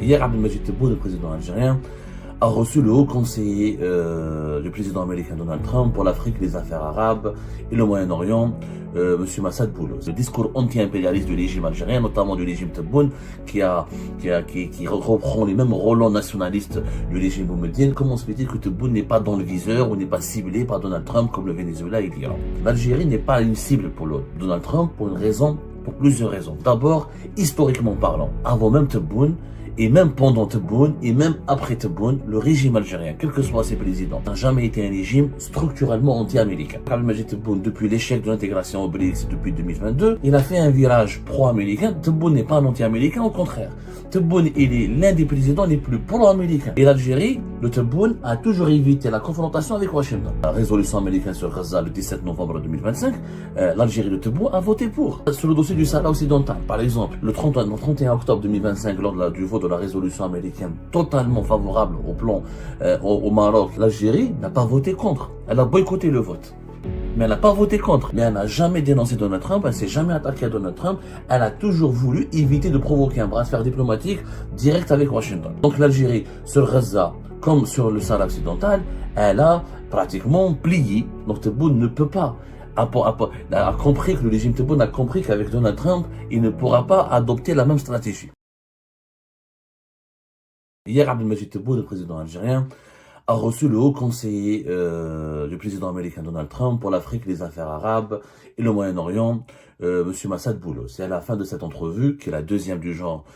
Hier, Abdelmadjid Tebboune, le président algérien, a reçu le haut conseiller du président américain Donald Trump pour l'Afrique, les affaires arabes et le Moyen-Orient, M. Massad Boulos. Le discours anti-impérialiste du régime algérien, notamment du régime Tebboune, qui reprend les mêmes relents nationalistes du régime boumedienne. Comment se fait-il que Tebboune n'est pas dans le viseur ou n'est pas ciblé par Donald Trump comme le Venezuela et l'Iran? L'Algérie n'est pas une cible pour Donald Trump pour plusieurs raisons. D'abord, historiquement parlant, avant même Tebboune, et même pendant Tebboune, et même après Tebboune, le régime algérien, quels que soient ses présidents, n'a jamais été un régime structurellement anti-américain. Abdelmadjid Tebboune, depuis l'échec de l'intégration au BRICS depuis 2022, il a fait un virage pro-américain. Tebboune n'est pas un anti-américain, au contraire. Tebboune, il est l'un des présidents les plus pro-américains. Et l'Algérie, de Tebboune, a toujours évité la confrontation avec Washington. La résolution américaine sur Gaza le 17 novembre 2025, l'Algérie de Tebboune a voté pour. Sur le dossier du Sahara occidental, par exemple, le 31 octobre 2025, lors du vote de la résolution américaine totalement favorable au plan au Maroc, l'Algérie n'a pas voté contre. Elle a boycotté le vote. Mais elle n'a pas voté contre. Mais elle n'a jamais dénoncé Donald Trump, elle ne s'est jamais attaquée à Donald Trump. Elle a toujours voulu éviter de provoquer un bras de fer diplomatique direct avec Washington. Donc l'Algérie, sur Gaza, comme sur le Sahara occidental, elle a pratiquement plié. Donc Tebboune ne peut pas. A compris que le régime Tebboune a compris qu'avec Donald Trump, il ne pourra pas adopter la même stratégie. Hier, Abdelmadjid Tebboune, le président algérien, a reçu le haut conseiller du président américain Donald Trump pour l'Afrique, les affaires arabes et le Moyen-Orient, M. Massad Boulos. Et à la fin de cette entrevue, qui est la deuxième du genre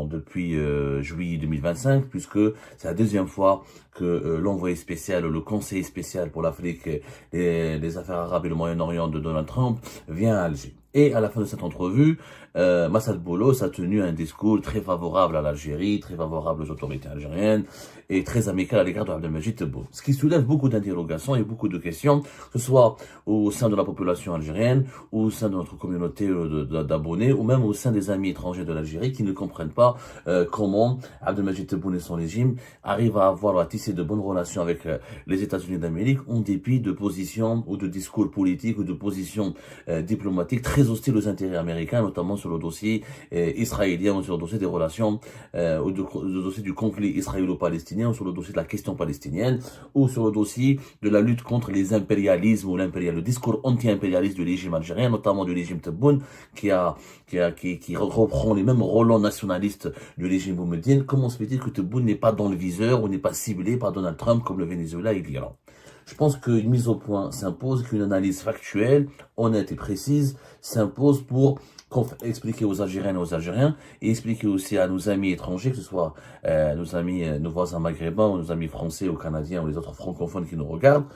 depuis juillet 2025, puisque c'est la deuxième fois que l'envoyé spécial, le conseiller spécial pour l'Afrique, les affaires arabes et le Moyen-Orient de Donald Trump vient à Alger. Et à la fin de cette entrevue, Massad Boulos a tenu un discours très favorable à l'Algérie, très favorable aux autorités algériennes et très amical à l'égard de Abdelmadjid Tebboune. Ce qui soulève beaucoup d'interrogations et beaucoup de questions, que ce soit au sein de la population algérienne, ou au sein de notre communauté d'abonnés, ou même au sein des amis étrangers de l'Algérie qui ne comprennent pas comment Abdelmadjid Tebboune et son régime arrivent à tisser de bonnes relations avec les États-Unis d'Amérique en dépit de positions ou de discours politiques ou de positions diplomatiques très hostiles aux intérêts américains, notamment sur le dossier israélien ou sur le dossier des relations ou le dossier du conflit israélo-palestinien ou sur le dossier de la question palestinienne ou sur le dossier de la lutte contre les impérialismes ou le discours anti-impérialiste du régime algérien, notamment du régime Tebboune qui reprend les mêmes relents nationalistes du régime boumedienne. Comment se fait-il que Tebboune n'est pas dans le viseur ou n'est pas ciblé par Donald Trump comme le Venezuela et l'Iran? Je pense qu'une mise au point s'impose, qu'une analyse factuelle, honnête et précise s'impose pour expliquer aux Algériennes et aux Algériens et expliquer aussi à nos amis étrangers, que ce soit nos voisins maghrébins ou nos amis français ou canadiens ou les autres francophones qui nous regardent,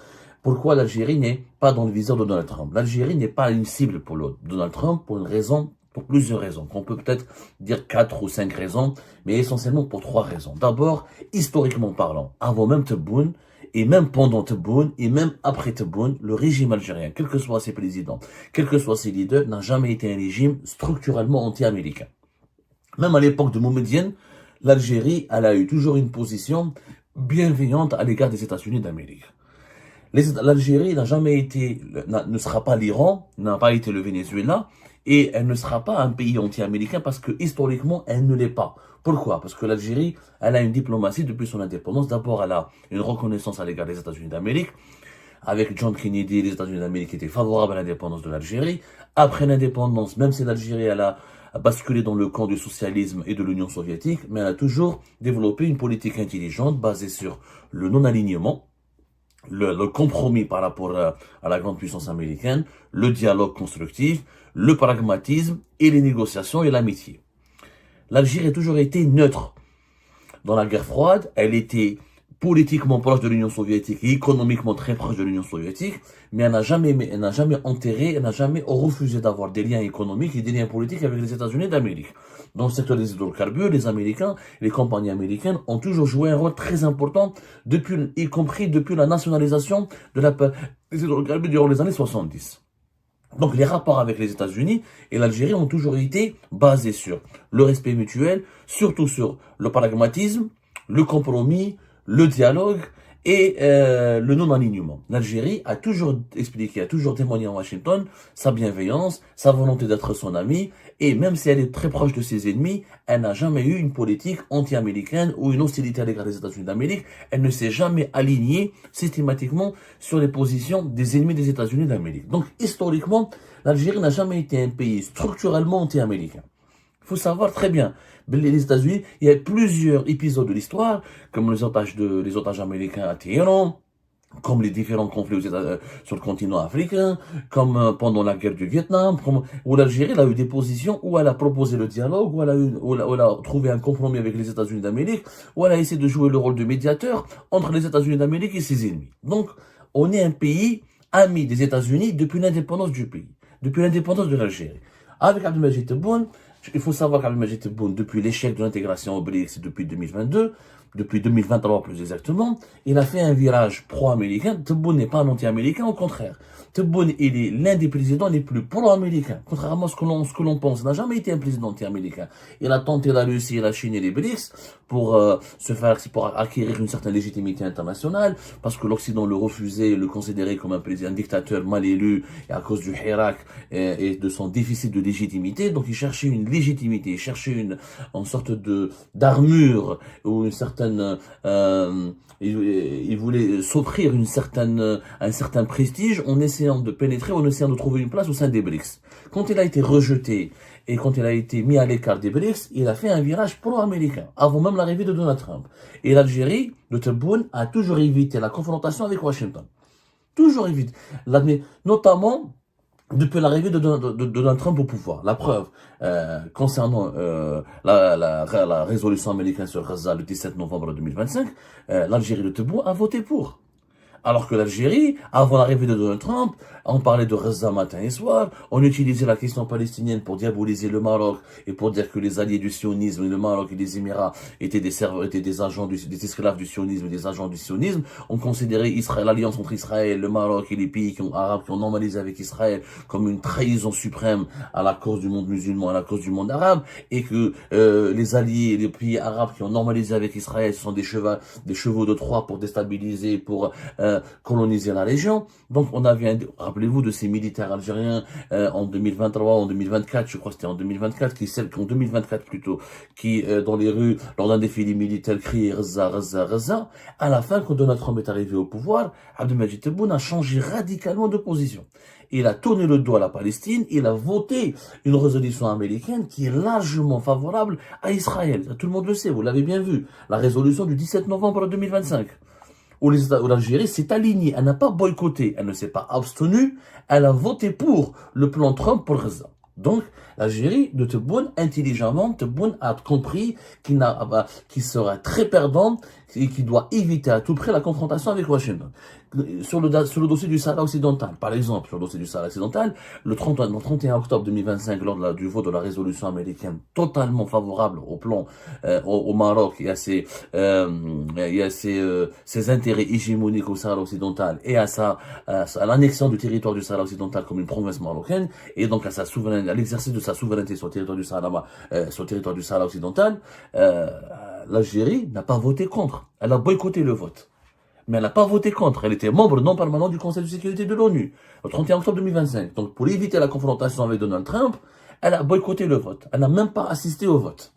pourquoi l'Algérie n'est pas dans le viseur de Donald Trump. L'Algérie n'est pas une cible pour Donald Trump pour plusieurs raisons. On peut peut-être dire 4 ou 5 raisons, mais essentiellement pour 3 raisons. D'abord, historiquement parlant, avant même Tebboune, et même pendant Tebboune, et même après Tebboune, le régime algérien, quels que soient ses présidents, quels que soient ses leaders, n'a jamais été un régime structurellement anti-américain. Même à l'époque de Boumedienne, l'Algérie, elle a eu toujours une position bienveillante à l'égard des États-Unis d'Amérique. L'Algérie n'a jamais été, ne sera pas l'Iran, n'a pas été le Venezuela, et elle ne sera pas un pays anti-américain parce que historiquement, elle ne l'est pas. Pourquoi? Parce que l'Algérie, elle a une diplomatie depuis son indépendance. D'abord, elle a une reconnaissance à l'égard des États-Unis d'Amérique. Avec John Kennedy, les États-Unis d'Amérique étaient favorables à l'indépendance de l'Algérie. Après l'indépendance, même si l'Algérie, elle a basculé dans le camp du socialisme et de l'Union soviétique, mais elle a toujours développé une politique intelligente basée sur le non-alignement, le compromis par rapport à la grande puissance américaine, le dialogue constructif, le pragmatisme et les négociations et l'amitié. L'Algérie a toujours été neutre. Dans la guerre froide, elle était politiquement proche de l'Union soviétique et économiquement très proche de l'Union soviétique, mais elle n'a jamais enterré, elle n'a jamais refusé d'avoir des liens économiques et des liens politiques avec les États-Unis d'Amérique. Dans le secteur des hydrocarbures, les Américains, les compagnies américaines ont toujours joué un rôle très important, y compris depuis la nationalisation des hydrocarbures durant les années 70. Donc les rapports avec les États-Unis et l'Algérie ont toujours été basés sur le respect mutuel, surtout sur le pragmatisme, le compromis, le dialogue et le non-alignement. L'Algérie a toujours expliqué, a toujours témoigné à Washington sa bienveillance, sa volonté d'être son ami, et même si elle est très proche de ses ennemis, elle n'a jamais eu une politique anti-américaine ou une hostilité à l'égard des États-Unis d'Amérique. Elle ne s'est jamais alignée systématiquement sur les positions des ennemis des États-Unis d'Amérique. Donc historiquement, l'Algérie n'a jamais été un pays structurellement anti-américain. Il faut savoir très bien, les États-Unis, il y a plusieurs épisodes de l'histoire, comme les otages américains à Téhéran, comme les différents conflits sur le continent africain, comme pendant la guerre du Vietnam, où l'Algérie a eu des positions où elle a proposé le dialogue, où elle a trouvé un compromis avec les États-Unis d'Amérique, où elle a essayé de jouer le rôle de médiateur entre les États-Unis d'Amérique et ses ennemis. Donc, on est un pays ami des États-Unis depuis l'indépendance du pays, depuis l'indépendance de l'Algérie. Avec Abdelmajid Tebboune, il faut savoir qu'Abdelmajid Tebboune, depuis l'échec de l'intégration au BRICS depuis 2022, depuis 2023 plus exactement, il a fait un virage pro-américain. Tebboune n'est pas un anti-américain, au contraire. Tebboune, il est l'un des présidents les plus pro-américains, contrairement à ce que l'on pense. Il n'a jamais été un président anti-américain. Il a tenté la Russie, la Chine et les BRICS pour pour acquérir une certaine légitimité internationale, parce que l'Occident le refusait, le considérait comme un dictateur mal élu, et à cause du Hirak et de son déficit de légitimité. Donc il cherchait une légitimité, il cherchait une sorte d'armure ou une certaine il voulait s'offrir un certain prestige en essayant de pénétrer, en essayant de trouver une place au sein des BRICS. Quand il a été rejeté et quand il a été mis à l'écart des BRICS, il a fait un virage pro-américain, avant même l'arrivée de Donald Trump. Et l'Algérie, de Tebboune, a toujours évité la confrontation avec Washington. Toujours évité. Notamment depuis l'arrivée de Donald Trump au pouvoir. La preuve, concernant la résolution américaine sur Gaza le 17 novembre 2025, l'Algérie de Tebboune a voté pour. Alors que l'Algérie, avant l'arrivée de Donald Trump, on parlait de Gaza matin et soir, on utilisait la question palestinienne pour diaboliser le Maroc et pour dire que les alliés du sionisme, le Maroc et les Émirats étaient des agents des esclaves du sionisme, des agents du sionisme. On considérait l'alliance entre Israël, le Maroc et les pays arabes qui ont normalisé avec Israël comme une trahison suprême à la cause du monde musulman, à la cause du monde arabe, et que les alliés, les pays arabes qui ont normalisé avec Israël, ce sont des chevaux de Troie pour déstabiliser, pour coloniser la région. Donc on avait, rappelez-vous de ces militaires algériens en 2023, en 2024, je crois que c'était en 2024, en 2024 plutôt, qui dans les rues, lors d'un défilé militaire, criaient Gaza, Gaza, Gaza. À la fin, quand Donald Trump est arrivé au pouvoir, Abdelmajid Tebboune a changé radicalement de position. Il a tourné le dos à la Palestine, il a voté une résolution américaine qui est largement favorable à Israël. Tout le monde le sait, vous l'avez bien vu. La résolution du 17 novembre 2025. Où l'Algérie s'est alignée, elle n'a pas boycotté, elle ne s'est pas abstenue, elle a voté pour le plan Trump pour Gaza. Donc, l'Algérie de Tebboune, intelligemment, Tebboune a compris qu'il sera très perdant et qu'il doit éviter à tout prix la confrontation avec Washington. Sur le dossier du Sahara occidental, par exemple, sur le dossier du Sahara occidental, le 31 octobre 2025, lors du vote de la résolution américaine totalement favorable au plan au Maroc et à ses intérêts hégémoniques au Sahara occidental et à l'annexion du territoire du Sahara occidental comme une province marocaine et donc à l'exercice de sa souveraineté sur le territoire du Sahara occidental, l'Algérie n'a pas voté contre. Elle a boycotté le vote. Mais elle n'a pas voté contre. Elle était membre non permanent du Conseil de sécurité de l'ONU, le 31 octobre 2025. Donc, pour éviter la confrontation avec Donald Trump, elle a boycotté le vote. Elle n'a même pas assisté au vote.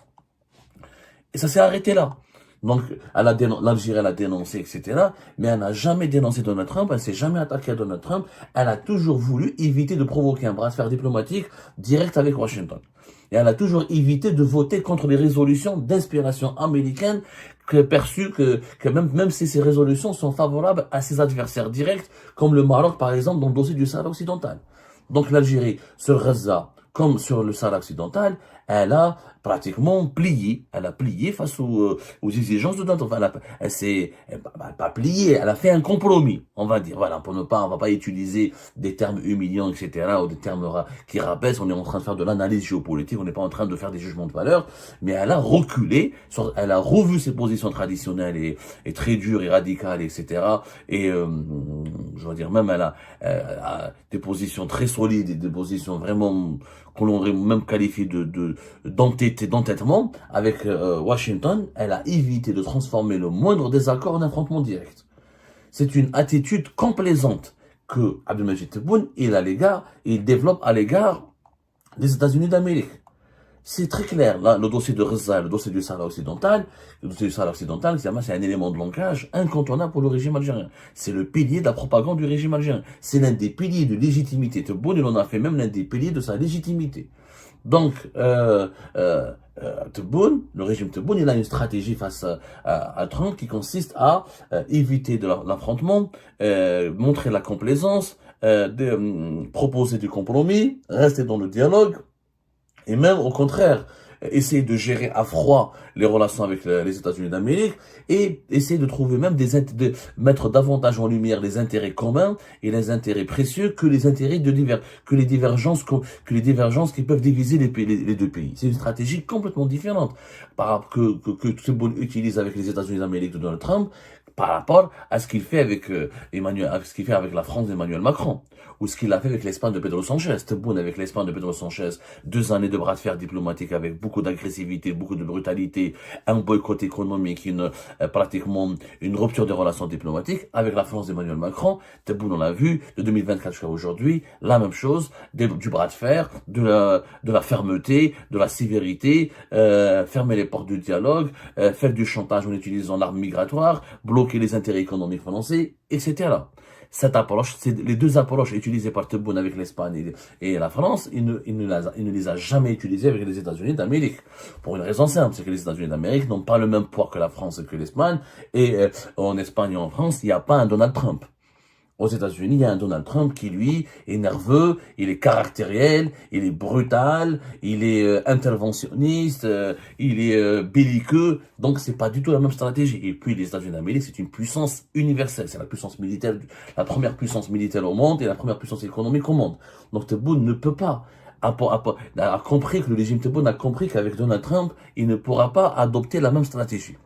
Et ça s'est arrêté là. Donc, l'Algérie, elle a dénoncé, etc. Mais elle n'a jamais dénoncé Donald Trump, elle s'est jamais attaquée à Donald Trump. Elle a toujours voulu éviter de provoquer un bras de fer diplomatique direct avec Washington. Et elle a toujours évité de voter contre les résolutions d'inspiration américaine perçues que même si ces résolutions sont favorables à ses adversaires directs, comme le Maroc, par exemple, dans le dossier du Sahara occidental. Donc, l'Algérie, sur Gaza, comme sur le Sahara occidental, elle a pratiquement plié. Elle a plié face aux exigences de Donald Trump. Elle s'est pas pliée, elle a fait un compromis, on va dire. Voilà, on va pas utiliser des termes humiliants, etc., ou des termes qui rabaissent. On est en train de faire de l'analyse géopolitique, on n'est pas en train de faire des jugements de valeur, mais elle a reculé, elle a revu ses positions traditionnelles et très dures et radicales, etc. Et je veux dire, même elle a des positions très solides et des positions vraiment qu'on aurait même qualifié d'entêtement avec Washington. Elle a évité de transformer le moindre désaccord en affrontement direct. C'est une attitude complaisante que Abdelmajid Tebboune, il développe à l'égard des États-Unis d'Amérique. C'est très clair. Là, le dossier de Reza, le dossier du Sahara occidental, c'est un élément de langage incontournable pour le régime algérien. C'est le pilier de la propagande du régime algérien. C'est l'un des piliers de légitimité. Tebboune, il en a fait même l'un des piliers de sa légitimité. Donc, Tebboune, le régime Tebboune, il a une stratégie face à Trump qui consiste à éviter de l'affrontement, montrer la complaisance, proposer du compromis, rester dans le dialogue, et même au contraire, essayer de gérer à froid les relations avec les États-Unis d'Amérique et essayer de trouver même de mettre davantage en lumière les intérêts communs et les intérêts précieux que les intérêts que les divergences qui peuvent diviser les deux pays. C'est une stratégie complètement différente que Tebboune utilise avec les États-Unis d'Amérique de Donald Trump par rapport à ce qu'il fait avec la France d'Emmanuel Macron, ou ce qu'il a fait avec l'Espagne de Pedro Sanchez. Tebboune avec l'Espagne de Pedro Sanchez, 2 années de bras de fer diplomatique avec beaucoup d'agressivité, beaucoup de brutalité, un boycott économique, pratiquement une rupture des relations diplomatiques. Avec la France d'Emmanuel Macron, Tebboune, on l'a vu, de 2024 jusqu'à aujourd'hui, la même chose, du bras de fer, de la fermeté, de la sévérité, fermer les portes du dialogue, faire du chantage en utilisant l'arme migratoire, bloquer les intérêts économiques français, etc. Cette approche, les deux approches utilisées par Tebboune avec l'Espagne et la France, il ne les a jamais utilisées avec les États-Unis d'Amérique. Pour une raison simple, c'est que les États-Unis d'Amérique n'ont pas le même poids que la France et que l'Espagne, et en Espagne et en France, il n'y a pas un Donald Trump. Aux États-Unis, il y a un Donald Trump qui, lui, est nerveux, il est caractériel, il est brutal, il est interventionniste, il est belliqueux. Donc, c'est pas du tout la même stratégie. Et puis, les États-Unis d'Amérique, c'est une puissance universelle. C'est la puissance militaire, la première puissance militaire au monde et la première puissance économique au monde. Donc, Tebboune ne peut pas a compris que le régime Tebboune a compris qu'avec Donald Trump, il ne pourra pas adopter la même stratégie.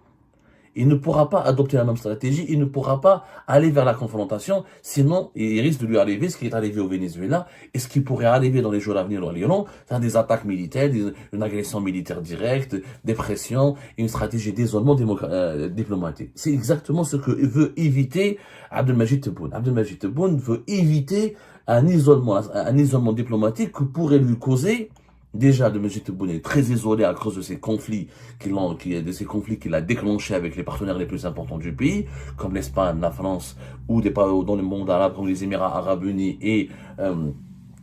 Il ne pourra pas adopter la même stratégie, il ne pourra pas aller vers la confrontation, sinon il risque de lui arriver ce qui est arrivé au Venezuela et ce qui pourrait arriver dans les jours à venir au Liban, c'est des attaques militaires, une agression militaire directe, des pressions, une stratégie d'isolement diplomatique. C'est exactement ce que veut éviter Abdelmajid Tebboune. Abdelmajid Tebboune veut éviter un isolement diplomatique que pourrait lui causer. Déjà, Abdelmajid Tebboune est très isolé à cause de ces conflits qu'il a déclenchés avec les partenaires les plus importants du pays, comme l'Espagne, la France, ou dans le monde arabe, comme les Émirats arabes unis, et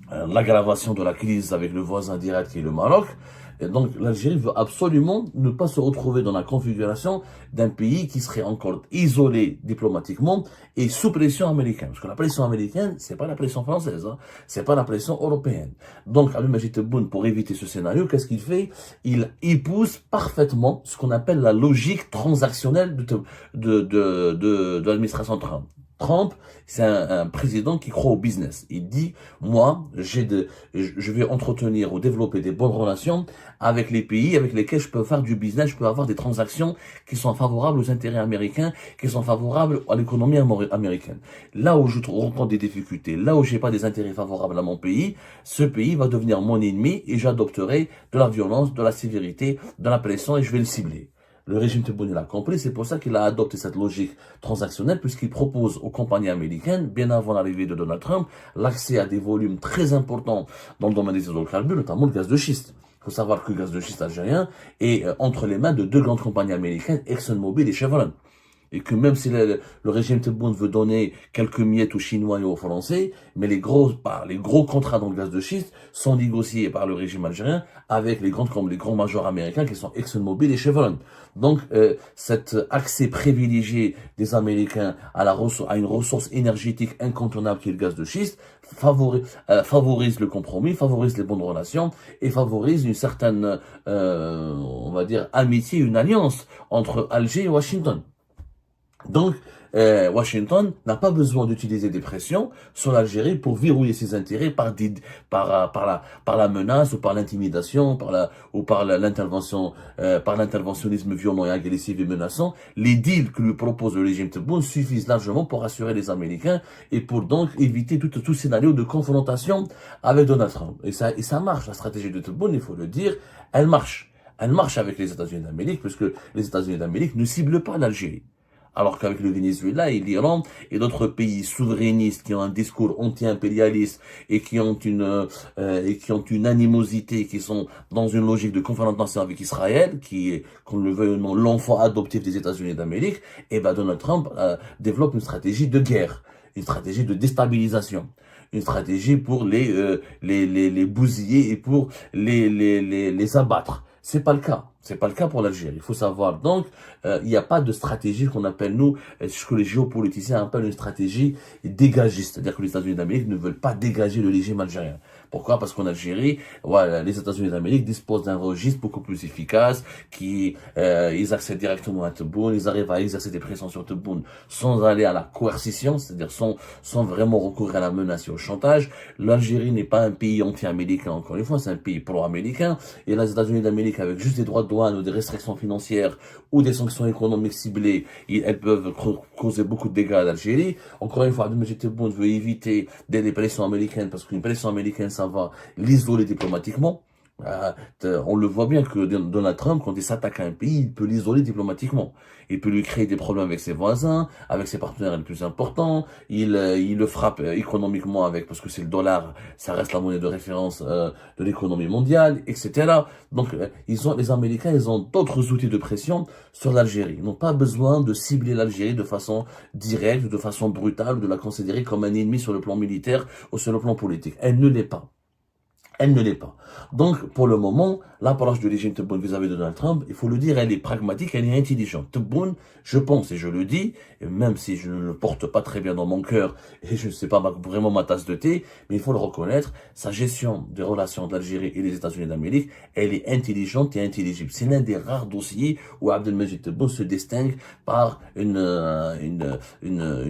l'aggravation de la crise avec le voisin direct qui est le Maroc. Et donc, l'Algérie veut absolument ne pas se retrouver dans la configuration d'un pays qui serait encore isolé diplomatiquement et sous pression américaine. Parce que la pression américaine, c'est pas la pression française, hein, c'est pas la pression européenne. Donc, Abdelmajid Tebboune, pour éviter ce scénario, qu'est-ce qu'il fait? Il épouse parfaitement ce qu'on appelle la logique transactionnelle de l'administration Trump. Trump, c'est un président qui croit au business. Il dit, moi, je vais entretenir ou développer des bonnes relations avec les pays avec lesquels je peux faire du business, je peux avoir des transactions qui sont favorables aux intérêts américains, qui sont favorables à l'économie américaine. Là où je rencontre des difficultés, là où j'ai pas des intérêts favorables à mon pays, ce pays va devenir mon ennemi et j'adopterai de la violence, de la sévérité, de la pression et je vais le cibler. Le régime Tebboune l'a compris, c'est pour ça qu'il a adopté cette logique transactionnelle, puisqu'il propose aux compagnies américaines, bien avant l'arrivée de Donald Trump, l'accès à des volumes très importants dans le domaine des hydrocarbures, notamment le gaz de schiste. Il faut savoir que le gaz de schiste algérien est entre les mains de 2 grandes compagnies américaines, ExxonMobil et Chevron. Et que même si le régime Tebboune veut donner quelques miettes aux Chinois et aux Français, mais les gros contrats dans le gaz de schiste sont négociés par le régime algérien avec les grands majors américains qui sont ExxonMobil et Chevron. Donc, cet accès privilégié des Américains à une ressource énergétique incontournable qui est le gaz de schiste favorise le compromis, favorise les bonnes relations et favorise une certaine, on va dire, amitié, une alliance entre Alger et Washington. Donc, Washington n'a pas besoin d'utiliser des pressions sur l'Algérie pour verrouiller ses intérêts par la menace ou par l'intimidation, par l'interventionnisme violent et agressif et menaçant. Les deals que lui propose le régime Tebboune suffisent largement pour rassurer les Américains et pour donc éviter tout scénario de confrontation avec Donald Trump. Et ça marche. La stratégie de Tebboune, il faut le dire, elle marche. Elle marche avec les États-Unis d'Amérique, puisque les États-Unis d'Amérique ne ciblent pas l'Algérie. Alors qu'avec le Venezuela et l'Iran et d'autres pays souverainistes qui ont un discours anti-impérialiste et qui ont une animosité, qui sont dans une logique de confrontation avec Israël, qui est, qu'on le veuille ou non, l'enfant adoptif des États-Unis d'Amérique, et ben Donald Trump développe une stratégie de guerre, une stratégie de déstabilisation, une stratégie pour les bousiller et pour les abattre. C'est pas le cas. C'est pas le cas pour l'Algérie. Il faut savoir. Donc, il n'y a pas de stratégie qu'on appelle, nous, ce que les géopoliticiens appellent une stratégie dégagiste. C'est-à-dire que les États-Unis d'Amérique ne veulent pas dégager le régime algérien. Pourquoi? Parce qu'en Algérie, voilà, les États-Unis d'Amérique disposent d'un registre beaucoup plus efficace, ils accèdent directement à Tebboune, ils arrivent à exercer des pressions sur Tebboune sans aller à la coercition, c'est-à-dire sans vraiment recourir à la menace et au chantage. L'Algérie n'est pas un pays anti-américain, encore une fois, c'est un pays pro-américain. Et les États-Unis d'Amérique, avec juste des droits de douane ou des restrictions financières ou des sanctions économiques ciblées, elles peuvent causer beaucoup de dégâts à l'Algérie. Encore une fois, Abdelmajid Tebboune veut éviter des pressions américaines parce qu'une pression américaine, ça va l'isoler diplomatiquement. On le voit bien que Donald Trump, quand il s'attaque à un pays, il peut l'isoler diplomatiquement. Il peut lui créer des problèmes avec ses voisins, avec ses partenaires les plus importants. Il le frappe économiquement avec, parce que c'est le dollar, ça reste la monnaie de référence de l'économie mondiale, etc. Donc, les Américains, ils ont d'autres outils de pression sur l'Algérie. Ils n'ont pas besoin de cibler l'Algérie de façon directe, de façon brutale, de la considérer comme un ennemi sur le plan militaire ou sur le plan politique. Elle ne l'est pas. Elle ne l'est pas. Donc, pour le moment, l'approche du régime Tebboune vis-à-vis de Donald Trump, il faut le dire, elle est pragmatique, elle est intelligente. Tebboune, je pense, et je le dis, et même si je ne le porte pas très bien dans mon cœur, et je ne sais pas vraiment ma tasse de thé, mais il faut le reconnaître, sa gestion des relations de l'Algérie et des États-Unis d'Amérique, elle est intelligente et intelligible. C'est l'un des rares dossiers où Abdelmajid Tebboune se distingue par une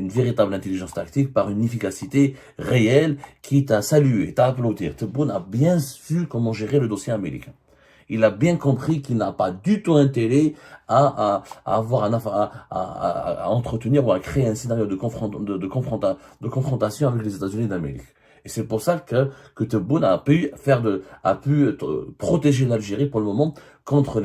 véritable intelligence tactique, par une efficacité réelle, qui est à saluer, est à applaudir. Tebboune a bien su comment gérer le dossier américain. Il a bien compris qu'il n'a pas du tout intérêt à entretenir ou à créer un scénario de confrontation avec les États-Unis d'Amérique. Et c'est pour ça que Tebboune a pu protéger l'Algérie pour le moment contre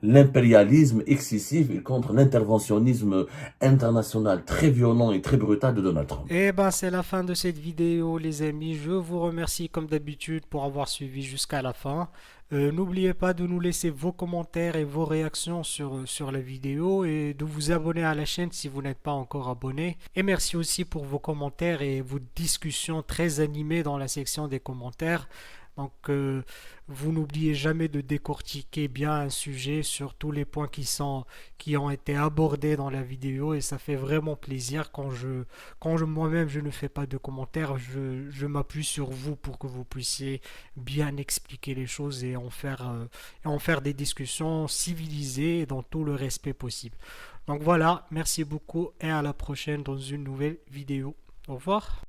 l'impérialisme excessif et contre l'interventionnisme international très violent et très brutal de Donald Trump. Eh ben, c'est la fin de cette vidéo, les amis. Je vous remercie comme d'habitude pour avoir suivi jusqu'à la fin. N'oubliez pas de nous laisser vos commentaires et vos réactions sur la vidéo et de vous abonner à la chaîne si vous n'êtes pas encore abonné. Et merci aussi pour vos commentaires et vos discussions très animées dans la section des commentaires. Donc, vous n'oubliez jamais de décortiquer bien un sujet sur tous les points qui ont été abordés dans la vidéo et ça fait vraiment plaisir quand moi-même je ne fais pas de commentaires, je m'appuie sur vous pour que vous puissiez bien expliquer les choses et en faire des discussions civilisées et dans tout le respect possible. Donc voilà, merci beaucoup et à la prochaine dans une nouvelle vidéo. Au revoir.